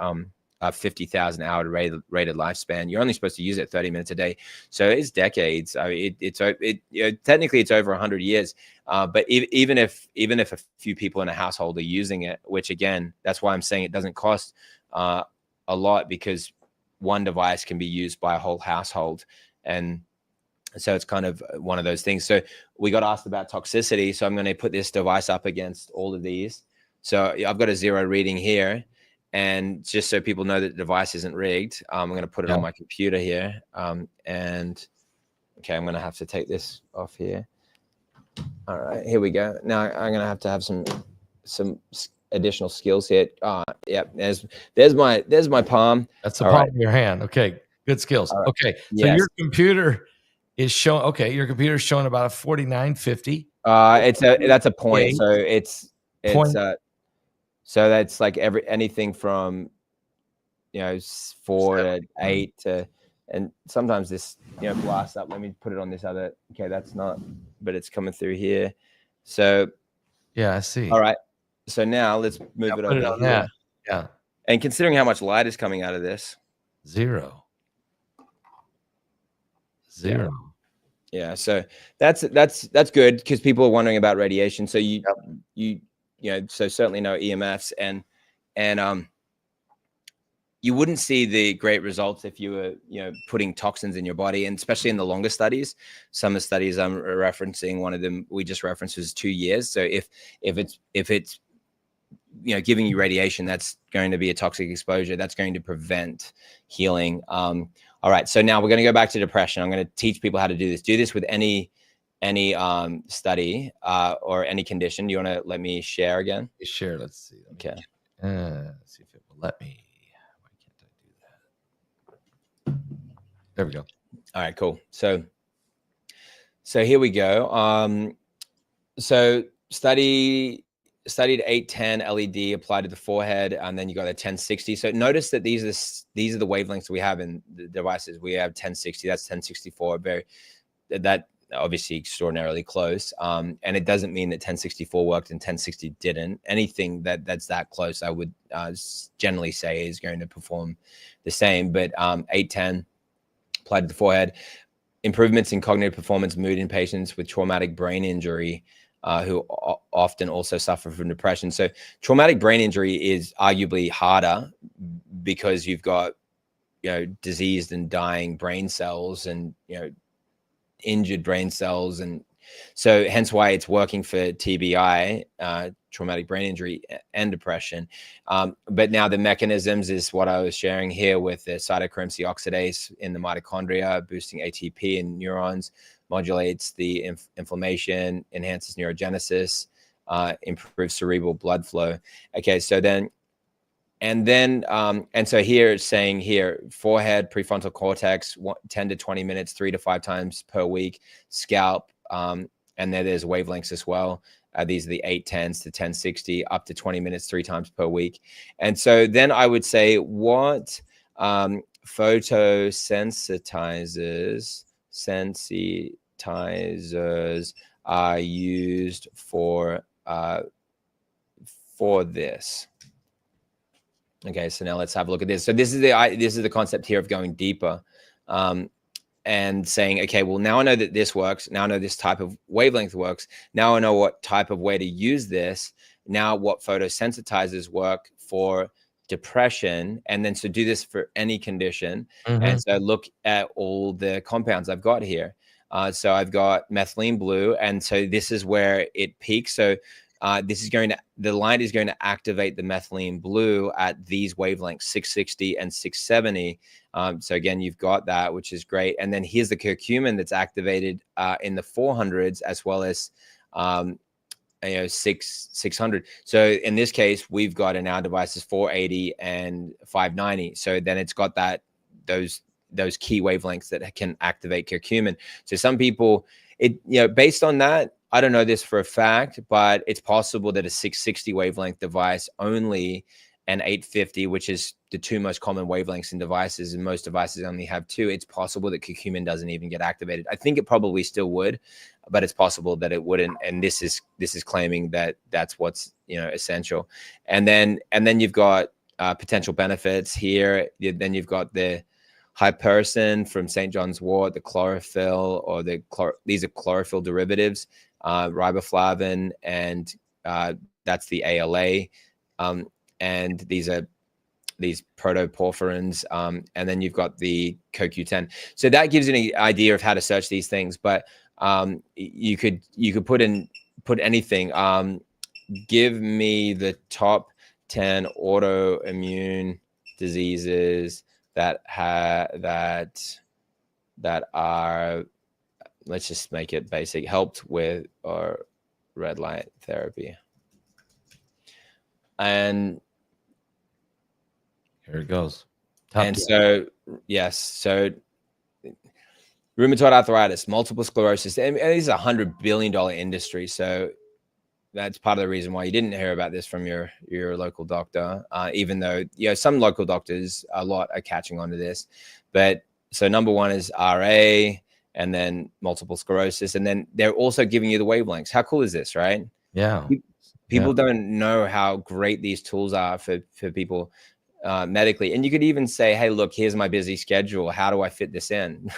a 50,000 hour rated lifespan. You're only supposed to use it 30 minutes a day, so it's decades. Technically it's over 100 years. But even if a few people in a household are using it, which again, that's why I'm saying it doesn't cost a lot, because one device can be used by a whole household. And so it's kind of one of those things. So we got asked about toxicity. So I'm going to put this device up against all of these. So I've got a 0 reading here. And just so people know that the device isn't rigged, I'm going to put it on my computer here. And okay, I'm going to have to take this off here. All right, here we go. Now I'm going to have some additional skills here. Yeah, there's my palm. That's the palm of your hand. Okay, good skills. Right. Okay, so your computer is showing. Okay, your computer is showing about a 4950. That's a point. So it's point. So that's like anything from 4 to 8 to, and sometimes this blasts up. Let me put it on this other. Okay, that's not, but it's coming through here. So yeah, I see. All right. So now let's move it over here. That. Yeah. And considering how much light is coming out of this, 0. Yeah. So that's good, because people are wondering about radiation. So so certainly no EMFs, and you wouldn't see the great results if you were, putting toxins in your body, and especially in the longer studies. Some of the studies I'm referencing, one of them we just referenced was 2 years. So if it's giving you radiation, that's going to be a toxic exposure. That's going to prevent healing. All right. So now we're going to go back to depression. I'm going to teach people how to do this. Do this with any study or any condition. Do you want to let me share again? Share. Let's see. Okay. Let's see if it will let me. Why can't I do that? There we go. All right, cool. So here we go. So studied 810 LED applied to the forehead, and then you got a 1060. So notice that these are the wavelengths we have in the devices. We have 1060. That's 1064. That obviously extraordinarily close. And it doesn't mean that 1064 worked and 1060 didn't. Anything that's that close, I would generally say is going to perform the same. But 810 applied to the forehead. improvements in cognitive performance, mood in patients with traumatic brain injury, who often also suffer from depression. So traumatic brain injury is arguably harder because you've got, diseased and dying brain cells and, injured brain cells. And so hence why it's working for TBI, traumatic brain injury, and depression. But now the mechanisms is what I was sharing here with the cytochrome C oxidase in the mitochondria, boosting ATP in neurons, modulates the inflammation, enhances neurogenesis, improves cerebral blood flow. Okay, so then, and so here it's saying here, forehead, prefrontal cortex, 10 to 20 minutes, 3 to 5 times per week, scalp, and then there's wavelengths as well. These are the 810s to 1060, up to 20 minutes, 3 times per week. And so then I would say what photosensitizers are used for this. Okay, so now let's have a look at this. So this is the concept here of going deeper, and saying, okay, well, now I know that this works. Now I know this type of wavelength works. Now I know what type of way to use this. Now what photosensitizers work for depression, and then so do this for any condition. And so look at all the compounds I've got here. So I've got methylene blue, and so this is where it peaks. So the light is going to activate the methylene blue at these wavelengths, 660 and 670. So again, you've got that, which is great. And then here's the curcumin that's activated in the 400s, as well as 600. So in this case, we've got in our devices 480 and 590. So then it's got those key wavelengths that can activate curcumin. So some people, based on that, I don't know this for a fact, but it's possible that a 660 wavelength device only, and 850, which is the 2 most common wavelengths in devices, and most devices only have 2. It's possible that curcumin doesn't even get activated. I think it probably still would, but it's possible that it wouldn't. And this is claiming that that's what's essential. And then you've got potential benefits here. Then you've got the hypericin from St. John's wort, the chlorophyll, or these are chlorophyll derivatives, riboflavin, and that's the ALA, and these are these protoporphyrins, and then you've got the CoQ10. So that gives you an idea of how to search these things. But you could put anything. Give me the top 10 autoimmune diseases that are, let's just make it basic, helped with or red light therapy. And here it goes. So yes, so rheumatoid arthritis, multiple sclerosis, and this is $100 billion industry. So that's part of the reason why you didn't hear about this from your local doctor, even though some local doctors a lot are catching on to this. But so number one is RA, and then multiple sclerosis, and then they're also giving you the wavelengths. How cool is this, right? Yeah. People don't know how great these tools are for people medically. And you could even say, hey, look, here's my busy schedule. How do I fit this in?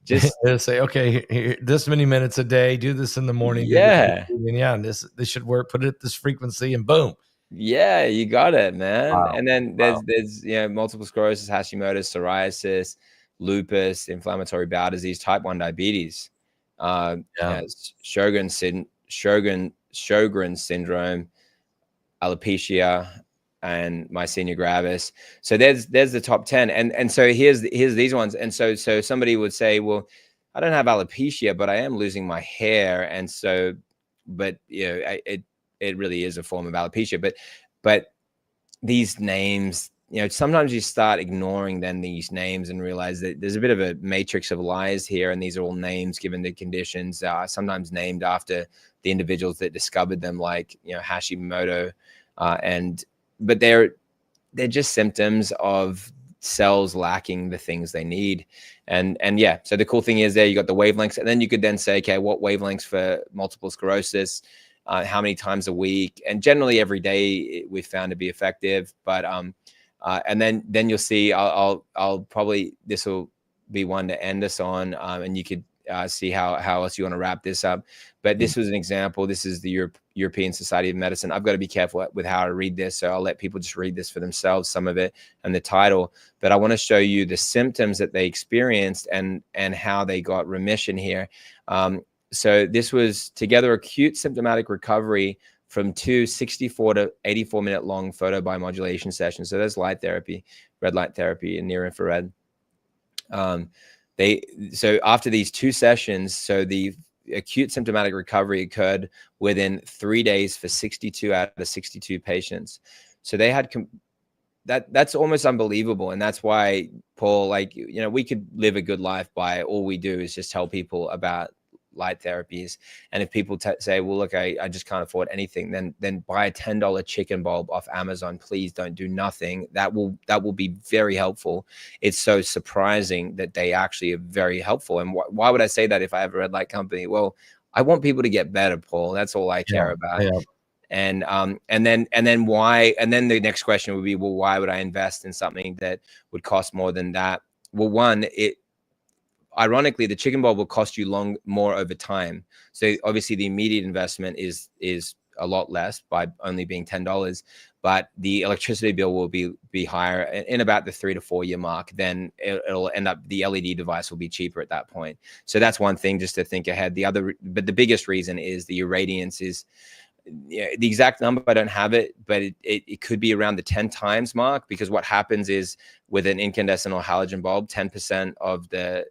Just say, okay, here, this many minutes a day, do this in the morning. Yeah. And this should work. Put it at this frequency and boom. Yeah, you got it, man. Wow. And then there's multiple sclerosis, Hashimoto's, psoriasis, lupus, inflammatory bowel disease, type 1 diabetes, Sjogren's syndrome, alopecia, and myasthenia gravis. So there's the top 10. And so here's these ones. And so somebody would say, well, I don't have alopecia, but I am losing my hair. And so, but it really is a form of alopecia. But these names, sometimes you start ignoring then these names and realize that there's a bit of a matrix of lies here. And these are all names given the conditions, sometimes named after the individuals that discovered them, like, Hashimoto, but they're just symptoms of cells lacking the things they need. And yeah, so the cool thing is there you got the wavelengths, and then you could then say, okay, what wavelengths for multiple sclerosis, how many times a week, and generally every day we've found to be effective. But and then you'll see, I'll probably, this will be one to end us on, and you could see how else you want to wrap this up. But this was an example. This is the European Society of Medicine. I've got to be careful with how I read this, so I'll let people just read this for themselves, some of it and the title. But I want to show you the symptoms that they experienced and how they got remission here. So this was together acute symptomatic recovery from 2 64 to 84 minute long photobiomodulation sessions. So there's light therapy, red light therapy, and near infrared. So after these 2 sessions, so the acute symptomatic recovery occurred within 3 days for 62 out of 62 patients. So they had that's almost unbelievable. And that's why, Paul, like, you know, we could live a good life by all we do is just tell people about light therapies. And if people say, well, look, I just can't afford anything, then buy a $10 chicken bulb off Amazon. Please don't do nothing. That will be very helpful. It's so surprising that they actually are very helpful. And why would I say that if I have a red light company? Well, I want people to get better, Paul. That's all I care about. Yeah. And then why? And then the next question would be, well, why would I invest in something that would cost more than that? Well, one, ironically, the chicken bulb will cost you more over time. So obviously the immediate investment is a lot less by only being $10, but the electricity bill will be higher in about the 3 to 4 year mark. Then it'll end up, the LED device will be cheaper at that point. So that's one thing just to think ahead. But the biggest reason is the irradiance is, the exact number, I don't have it, but it could be around the 10 times mark, because what happens is with an incandescent or halogen bulb, 10% of the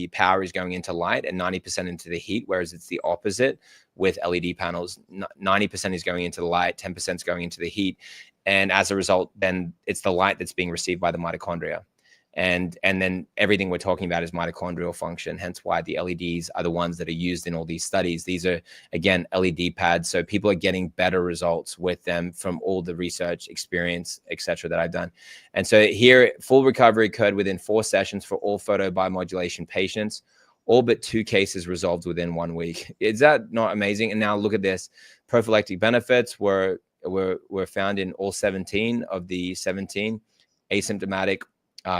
power is going into light and 90% into the heat, whereas it's the opposite with LED panels. 90% is going into the light, 10% is going into the heat, and as a result, then it's the light that's being received by the mitochondria, and then everything we're talking about is mitochondrial function. Hence why the LEDs are the ones that are used in all these studies. These are, again, LED pads, so people are getting better results with them from all the research, experience, etc. that I've done. And so here, full recovery occurred within 4 sessions for all photobiomodulation patients. All but 2 cases resolved within 1 week. Is that not amazing? And now look at this. Prophylactic benefits were found in all 17 of the 17 asymptomatic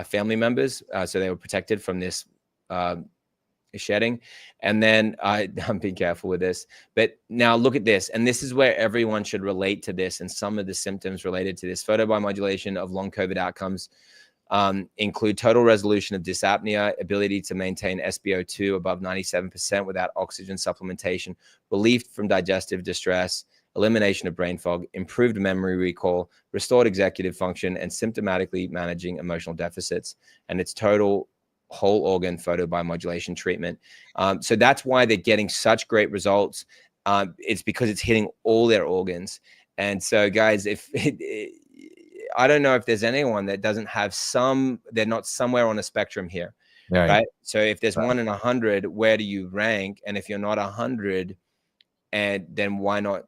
family members. So they were protected from this shedding. And then I'm being careful with this, but now look at this. And this is where everyone should relate to this. And some of the symptoms related to this photobiomodulation of long COVID outcomes include total resolution of dyspnea, ability to maintain SpO2 above 97% without oxygen supplementation, relief from digestive distress, elimination of brain fog, improved memory recall, restored executive function, and symptomatically managing emotional deficits. And it's total whole organ photobiomodulation treatment. So that's why they're getting such great results. It's because it's hitting all their organs. And so, guys, I don't know if there's anyone that doesn't have they're not somewhere on a spectrum here, right? So if there's 1 in 100, where do you rank? And if you're not 100, and then why not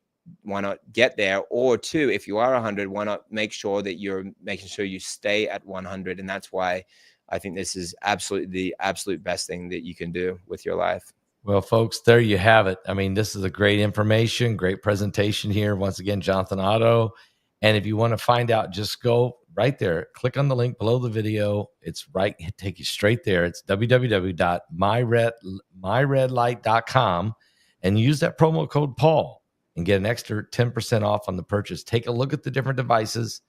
get there? Or 2, if you are 100, why not make sure that you're making sure you stay at 100? And that's why I think this is the absolute best thing that you can do with your life. Well, folks, there you have it. I mean, this is a great information, great presentation here. Once again, Jonathan Otto. And if you want to find out, just go right there. Click on the link below the video. It's right. It take you straight there. It's www.myredlight.com and use that promo code Paul and get an extra 10% off on the purchase. Take a look at the different devices.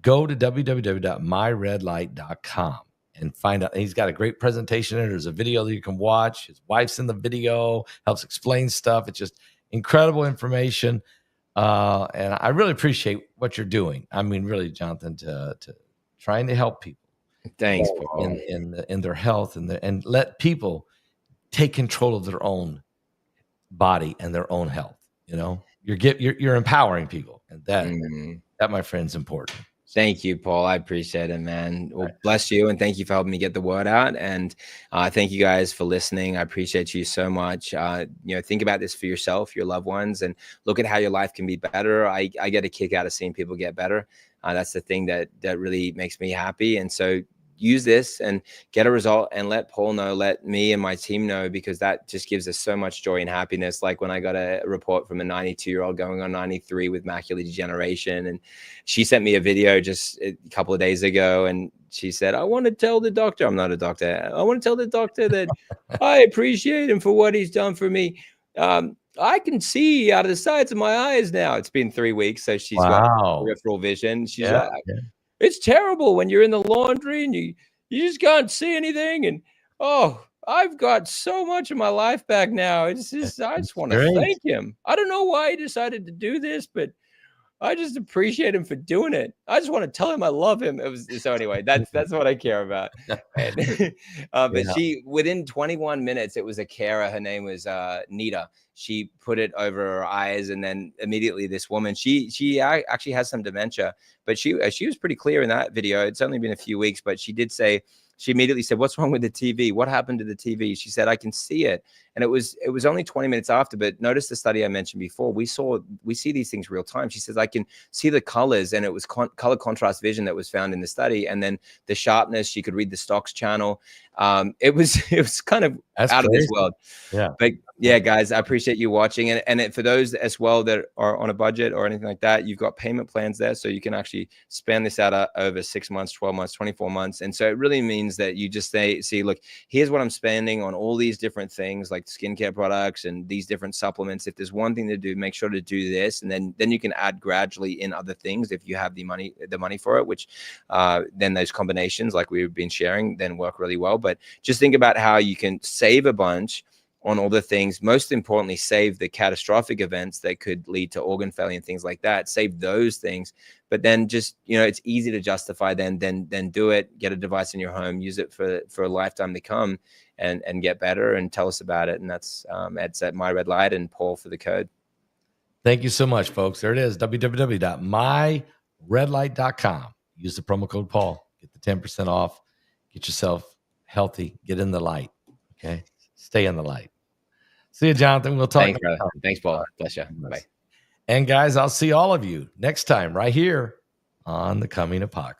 Go to www.myredlight.com and find out. He's got a great presentation there. There's a video that you can watch. His wife's in the video, helps explain stuff. It's just incredible information. And I really appreciate what you're doing. I mean, really, Jonathan, to trying to help people. Thanks, Paul. In their health and let people take control of their own body and their own health. You know, you're empowering people, and that, my friend, is important. Thank you, Paul. I appreciate it, man. Well, bless you, and thank you for helping me get the word out. And thank you guys for listening. I appreciate you so much. Think about this for yourself, your loved ones, and look at how your life can be better. I get a kick out of seeing people get better. That's the thing that really makes me happy. And so use this and get a result, and let Paul know, let me and my team know, because that just gives us so much joy and happiness. Like when I got a report from a 92-year-old going on 93 with macular degeneration, and she sent me a video just a couple of days ago, and she said, I want to tell the doctor, I'm not a doctor, I want to tell the doctor that I appreciate him for what he's done for me. I can see out of the sides of my eyes now. It's been 3 weeks, so she's got peripheral vision. She's like, it's terrible when you're in the laundry and you just can't see anything. And oh, I've got so much of my life back now. It's just, I just want to thank him. I don't know why he decided to do this, but I just appreciate him for doing it. I just want to tell him I love him. So anyway, that's what I care about. And, but she, within 21 minutes, it was a carer. Her name was Nita. She put it over her eyes, and then immediately this woman, she actually has some dementia, but she was pretty clear in that video. It's only been a few weeks, but she did say, she immediately said, what's wrong with the TV? What happened to the TV? She said, I can see it. And it was only 20 minutes after, but notice the study I mentioned before. We see these things real time. She says, I can see the colors, and it was color contrast vision that was found in the study. And then the sharpness, she could read the stocks channel. It was kind of out of this world. Yeah. But yeah, guys, I appreciate you watching. And for those as well that are on a budget or anything like that, you've got payment plans there. So you can actually spend this out over 6 months, 12 months, 24 months. And so it really means that you just see, look, here's what I'm spending on all these different things like skincare products and these different supplements. If there's one thing to do, make sure to do this. And then you can add gradually in other things if you have the money for it, which then those combinations like we've been sharing then work really well. But just think about how you can save a bunch on all the things. Most importantly, save the catastrophic events that could lead to organ failure and things like that. Save those things. But then just, it's easy to justify then do it, get a device in your home, use it for a lifetime to come, and get better, and tell us about it. And that's Ed's at My Red Light, and Paul for the code. Thank you so much, folks. There it is, www.myredlight.com. Use the promo code Paul. Get the 10% off. Get yourself healthy. Get in the light. Okay? Stay in the light. See you, Jonathan. We'll talk. Thanks, brother. Thanks, Paul. Bless you. Bye. And guys, I'll see all of you next time right here on the Coming Apocalypse.